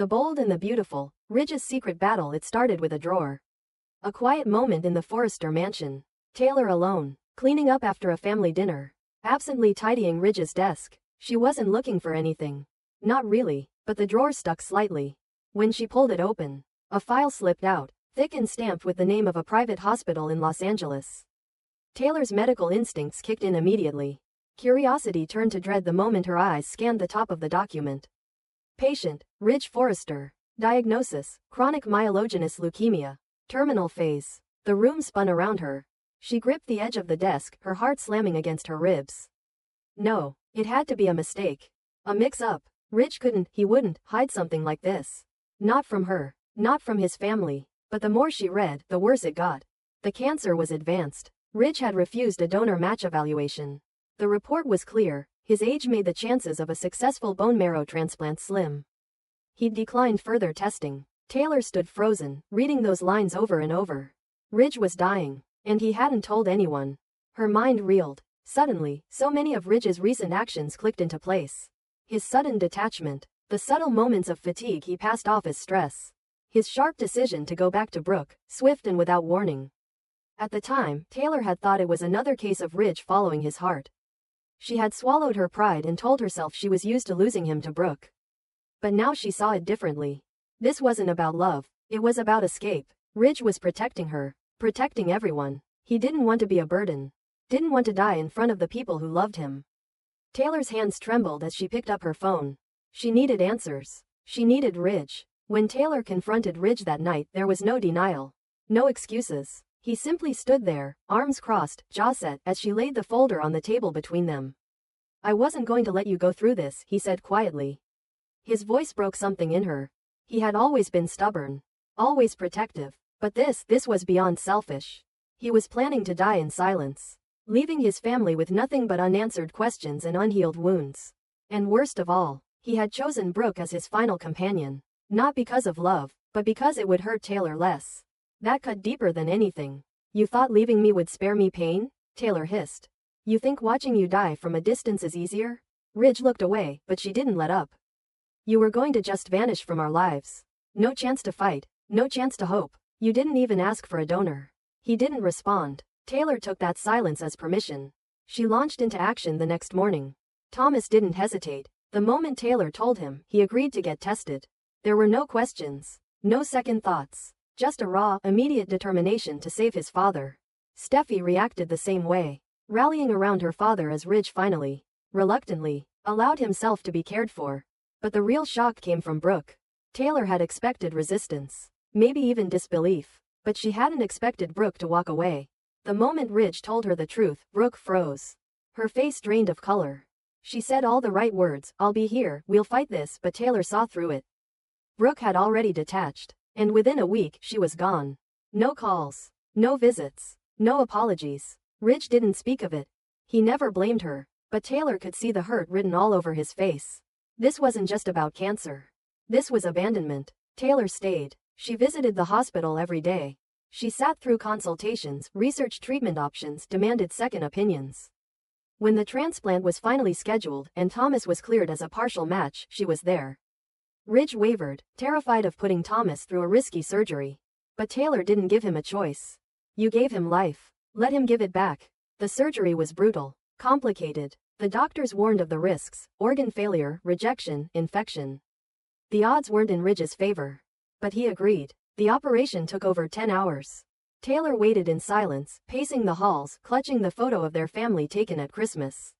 The bold and the beautiful, Ridge's secret battle. It started with a drawer. A quiet moment in the Forrester mansion. Taylor alone, cleaning up after a family dinner. Absently tidying Ridge's desk. She wasn't looking for anything. Not really, but the drawer stuck slightly. When she pulled it open, a file slipped out, thick and stamped with the name of a private hospital in Los Angeles. Taylor's medical instincts kicked in immediately. Curiosity turned to dread the moment her eyes scanned the top of the document. Patient, Ridge Forrester. Diagnosis, chronic myelogenous leukemia. Terminal phase. The room spun around her. She gripped the edge of the desk, her heart slamming against her ribs. No, it had to be a mistake. A mix-up. Ridge he wouldn't, hide something like this. Not from her. Not from his family. But the more she read, the worse it got. The cancer was advanced. Ridge had refused a donor match evaluation. The report was clear. His age made the chances of a successful bone marrow transplant slim. He'd declined further testing. Taylor stood frozen, reading those lines over and over. Ridge was dying, and he hadn't told anyone. Her mind reeled. Suddenly, so many of Ridge's recent actions clicked into place. His sudden detachment, the subtle moments of fatigue he passed off as stress. His sharp decision to go back to Brooke, swift and without warning. At the time, Taylor had thought it was another case of Ridge following his heart. She had swallowed her pride and told herself she was used to losing him to Brooke. But now she saw it differently. This wasn't about love, it was about escape. Ridge was protecting her, protecting everyone. He didn't want to be a burden. Didn't want to die in front of the people who loved him. Taylor's hands trembled as she picked up her phone. She needed answers. She needed Ridge. When Taylor confronted Ridge that night, there was no denial. No excuses. He simply stood there, arms crossed, jaw set, as she laid the folder on the table between them. I wasn't going to let you go through this, he said quietly. His voice broke something in her. He had always been stubborn. Always protective. But this was beyond selfish. He was planning to die in silence. Leaving his family with nothing but unanswered questions and unhealed wounds. And worst of all, he had chosen Brooke as his final companion. Not because of love, but because it would hurt Taylor less. That cut deeper than anything. You thought leaving me would spare me pain? Taylor hissed. You think watching you die from a distance is easier? Ridge looked away, but she didn't let up. You were going to just vanish from our lives. No chance to fight, no chance to hope. You didn't even ask for a donor. He didn't respond. Taylor took that silence as permission. She launched into action the next morning. Thomas didn't hesitate. The moment Taylor told him, he agreed to get tested. There were no questions. No second thoughts. Just a raw, immediate determination to save his father. Steffi reacted the same way, rallying around her father as Ridge finally, reluctantly, allowed himself to be cared for. But the real shock came from Brooke. Taylor had expected resistance, maybe even disbelief, but she hadn't expected Brooke to walk away. The moment Ridge told her the truth, Brooke froze. Her face drained of color. She said all the right words, I'll be here, we'll fight this, but Taylor saw through it. Brooke had already detached. And within a week, she was gone. No calls. No visits. No apologies. Ridge didn't speak of it. He never blamed her. But Taylor could see the hurt written all over his face. This wasn't just about cancer. This was abandonment. Taylor stayed. She visited the hospital every day. She sat through consultations, researched treatment options, demanded second opinions. When the transplant was finally scheduled and Thomas was cleared as a partial match, she was there. Ridge wavered, terrified of putting Thomas through a risky surgery. But Taylor didn't give him a choice. You gave him life. Let him give it back. The surgery was brutal, complicated. The doctors warned of the risks: organ failure, rejection, infection. The odds weren't in Ridge's favor. But he agreed. The operation took over 10 hours. Taylor waited in silence, pacing the halls, clutching the photo of their family taken at Christmas.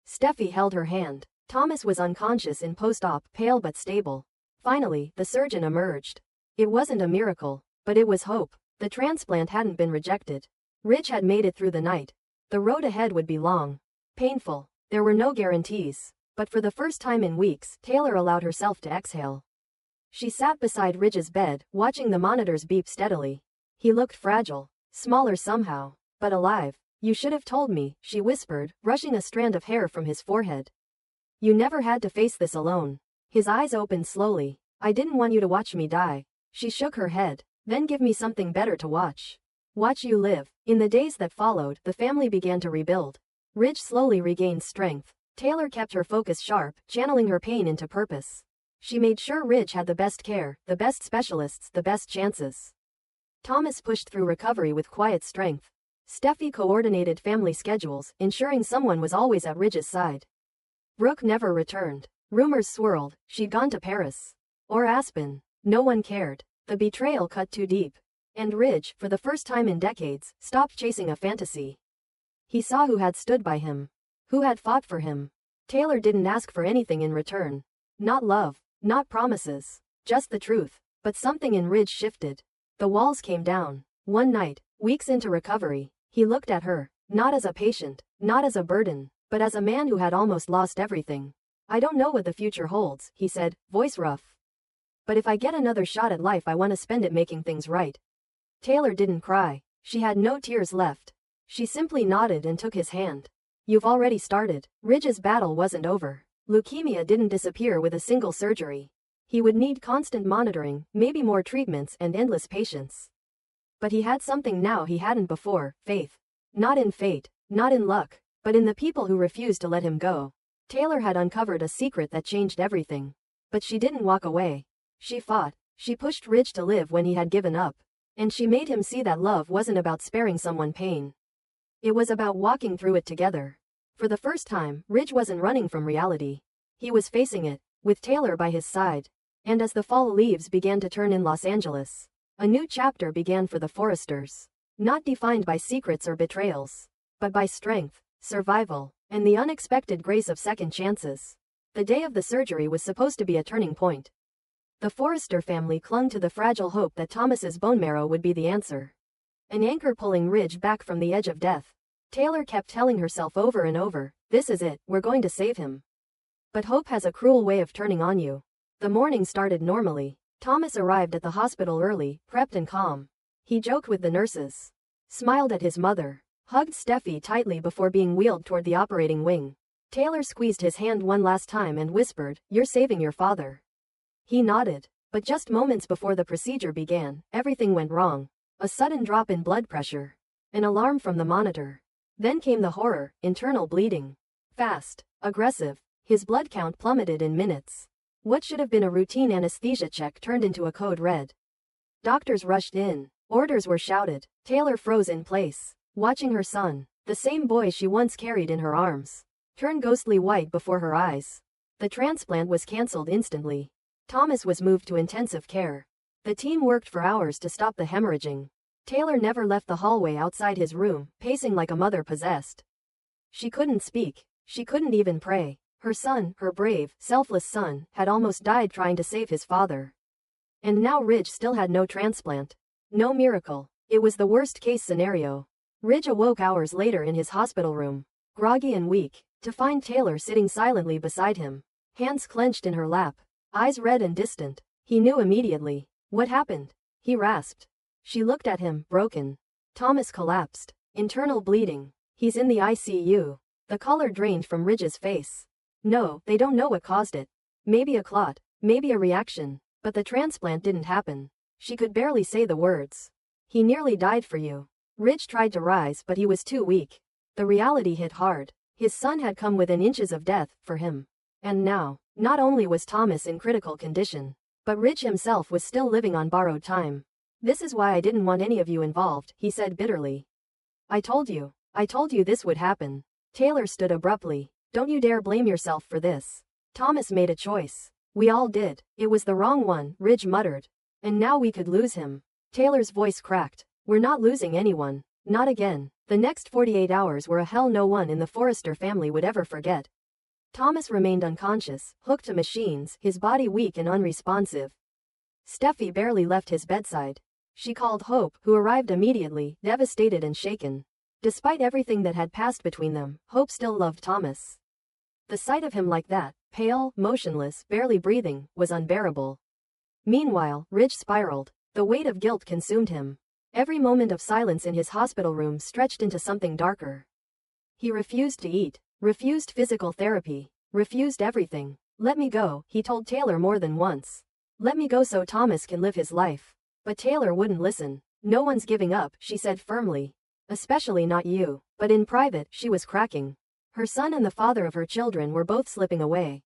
Steffi held her hand. Thomas was unconscious in post-op, pale but stable. Finally, the surgeon emerged. It wasn't a miracle, but it was hope. The transplant hadn't been rejected. Ridge had made it through the night. The road ahead would be long. Painful. There were no guarantees. But for the first time in weeks, Taylor allowed herself to exhale. She sat beside Ridge's bed, watching the monitors beep steadily. He looked fragile. Smaller somehow. But alive. You should have told me, she whispered, brushing a strand of hair from his forehead. You never had to face this alone. His eyes opened slowly. I didn't want you to watch me die. She shook her head. Then give me something better to watch. Watch you live. In the days that followed, the family began to rebuild. Ridge slowly regained strength. Taylor kept her focus sharp, channeling her pain into purpose. She made sure Ridge had the best care, the best specialists, the best chances. Thomas pushed through recovery with quiet strength. Steffi coordinated family schedules, ensuring someone was always at Ridge's side. Brooke never returned. Rumors swirled, she'd gone to Paris. Or Aspen. No one cared. The betrayal cut too deep. And Ridge, for the first time in decades, stopped chasing a fantasy. He saw who had stood by him. Who had fought for him. Taylor didn't ask for anything in return. Not love. Not promises. Just the truth. But something in Ridge shifted. The walls came down. One night, weeks into recovery, he looked at her, not as a patient, not as a burden, but as a man who had almost lost everything. I don't know what the future holds, he said, voice rough. But if I get another shot at life, I want to spend it making things right. Taylor didn't cry. She had no tears left. She simply nodded and took his hand. You've already started. Ridge's battle wasn't over. Leukemia didn't disappear with a single surgery. He would need constant monitoring, maybe more treatments and endless patience. But he had something now he hadn't before, faith. Not in fate, not in luck, but in the people who refused to let him go. Taylor had uncovered a secret that changed everything. But she didn't walk away. She fought. She pushed Ridge to live when he had given up. And she made him see that love wasn't about sparing someone pain. It was about walking through it together. For the first time, Ridge wasn't running from reality. He was facing it, with Taylor by his side. And as the fall leaves began to turn in Los Angeles, a new chapter began for the Forresters. Not defined by secrets or betrayals, but by strength, survival, and the unexpected grace of second chances. The day of the surgery was supposed to be a turning point. The Forrester family clung to the fragile hope that Thomas's bone marrow would be the answer. An anchor pulling Ridge back from the edge of death. Taylor kept telling herself over and over, this is it, we're going to save him. But hope has a cruel way of turning on you. The morning started normally. Thomas arrived at the hospital early, prepped and calm. He joked with the nurses, smiled at his mother, hugged Steffi tightly before being wheeled toward the operating wing. Taylor squeezed his hand one last time and whispered, "You're saving your father." He nodded. But just moments before the procedure began, everything went wrong. A sudden drop in blood pressure. An alarm from the monitor. Then came the horror, internal bleeding. Fast, aggressive. His blood count plummeted in minutes. What should have been a routine anesthesia check turned into a code red. Doctors rushed in. Orders were shouted. Taylor froze in place, watching her son, the same boy she once carried in her arms, turn ghostly white before her eyes. The transplant was cancelled instantly. Thomas was moved to intensive care. The team worked for hours to stop the hemorrhaging. Taylor never left the hallway outside his room, pacing like a mother possessed. She couldn't speak. She couldn't even pray. Her son, her brave, selfless son, had almost died trying to save his father. And now Ridge still had no transplant. No miracle. It was the worst-case scenario. Ridge awoke hours later in his hospital room, groggy and weak, to find Taylor sitting silently beside him, hands clenched in her lap, eyes red and distant. He knew immediately. What happened? He rasped. She looked at him, broken. Thomas collapsed. Internal bleeding. He's in the ICU. The color drained from Ridge's face. No, they don't know what caused it. Maybe a clot, maybe a reaction, but the transplant didn't happen. She could barely say the words. He nearly died for you. Ridge tried to rise, but he was too weak. The reality hit hard. His son had come within inches of death, for him. And now, not only was Thomas in critical condition, but Ridge himself was still living on borrowed time. This is why I didn't want any of you involved, he said bitterly. I told you this would happen. Taylor stood abruptly. Don't you dare blame yourself for this. Thomas made a choice. We all did. It was the wrong one, Ridge muttered. And now we could lose him. Taylor's voice cracked. We're not losing anyone. Not again. The next 48 hours were a hell no one in the Forrester family would ever forget. Thomas remained unconscious, hooked to machines, his body weak and unresponsive. Steffi barely left his bedside. She called Hope, who arrived immediately, devastated and shaken. Despite everything that had passed between them, Hope still loved Thomas. The sight of him like that, pale, motionless, barely breathing, was unbearable. Meanwhile, Ridge spiraled. The weight of guilt consumed him. Every moment of silence in his hospital room stretched into something darker. He refused to eat, refused physical therapy, refused everything. Let me go, he told Taylor more than once. Let me go so Thomas can live his life. But Taylor wouldn't listen. No one's giving up, she said firmly. Especially not you. But in private, she was cracking. Her son and the father of her children were both slipping away.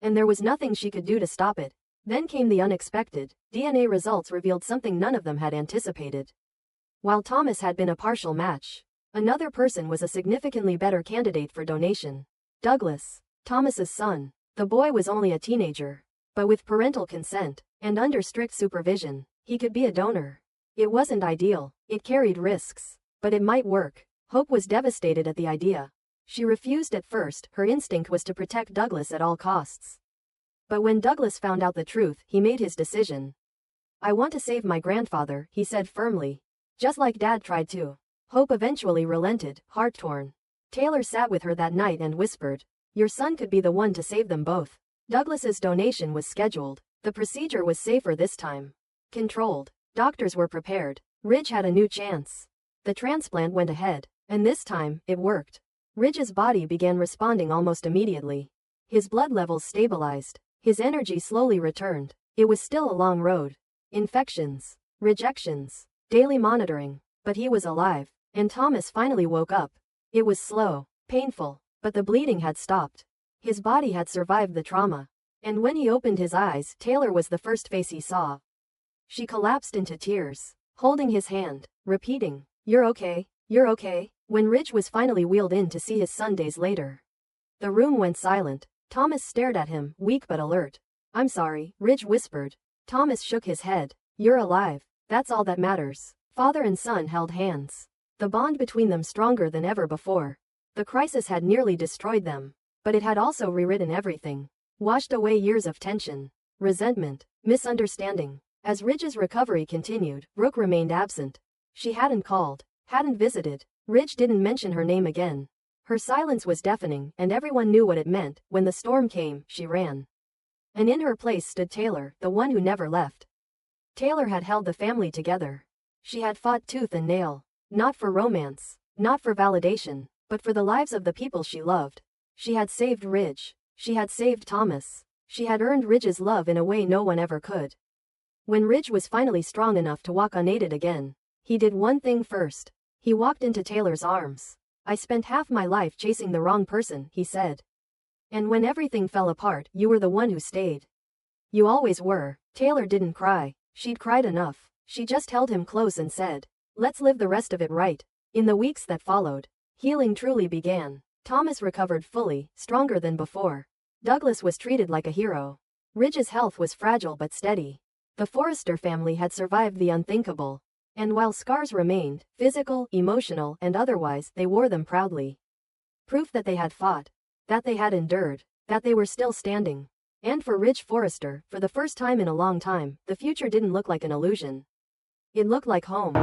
and there was nothing she could do to stop it. Then came the unexpected. DNA results revealed something none of them had anticipated. While Thomas had been a partial match, another person was a significantly better candidate for donation. Douglas, Thomas's son. The boy was only a teenager, but with parental consent, and under strict supervision, he could be a donor. It wasn't ideal, it carried risks, but it might work. Hope was devastated at the idea. She refused at first, her instinct was to protect Douglas at all costs. But when Douglas found out the truth, he made his decision. I want to save my grandfather, he said firmly. Just like Dad tried to. Hope eventually relented, heart-torn. Taylor sat with her that night and whispered, your son could be the one to save them both. Douglas's donation was scheduled. The procedure was safer this time. Controlled. Doctors were prepared. Ridge had a new chance. The transplant went ahead, and this time, it worked. Ridge's body began responding almost immediately. His blood levels stabilized. His energy slowly returned. It was still a long road. Infections, rejections, daily monitoring, but he was alive, and Thomas finally woke up. It was slow, painful, but the bleeding had stopped. His body had survived the trauma. And when he opened his eyes, Taylor was the first face he saw. She collapsed into tears, holding his hand, repeating, you're okay, you're okay. When Ridge was finally wheeled in to see his son days later, the room went silent. Thomas stared at him, weak but alert. I'm sorry, Ridge whispered. Thomas shook his head. You're alive. That's all that matters. Father and son held hands. The bond between them stronger than ever before. The crisis had nearly destroyed them, but it had also rewritten everything. Washed away years of tension, resentment, misunderstanding. As Ridge's recovery continued, Brooke remained absent. She hadn't called, hadn't visited. Ridge didn't mention her name again. Her silence was deafening, and everyone knew what it meant. When the storm came, she ran. And in her place stood Taylor, the one who never left. Taylor had held the family together. She had fought tooth and nail. Not for romance, not for validation, but for the lives of the people she loved. She had saved Ridge. She had saved Thomas. She had earned Ridge's love in a way no one ever could. When Ridge was finally strong enough to walk unaided again, he did one thing first. He walked into Taylor's arms. I spent half my life chasing the wrong person, he said. And when everything fell apart, you were the one who stayed. You always were. Taylor didn't cry. She'd cried enough. She just held him close and said, let's live the rest of it right. In the weeks that followed, healing truly began. Thomas recovered fully, stronger than before. Douglas was treated like a hero. Ridge's health was fragile but steady. The Forrester family had survived the unthinkable. And while scars remained, physical, emotional, and otherwise, they wore them proudly. Proof that they had fought, that they had endured, that they were still standing. And for Ridge Forrester, for the first time in a long time, the future didn't look like an illusion. It looked like home.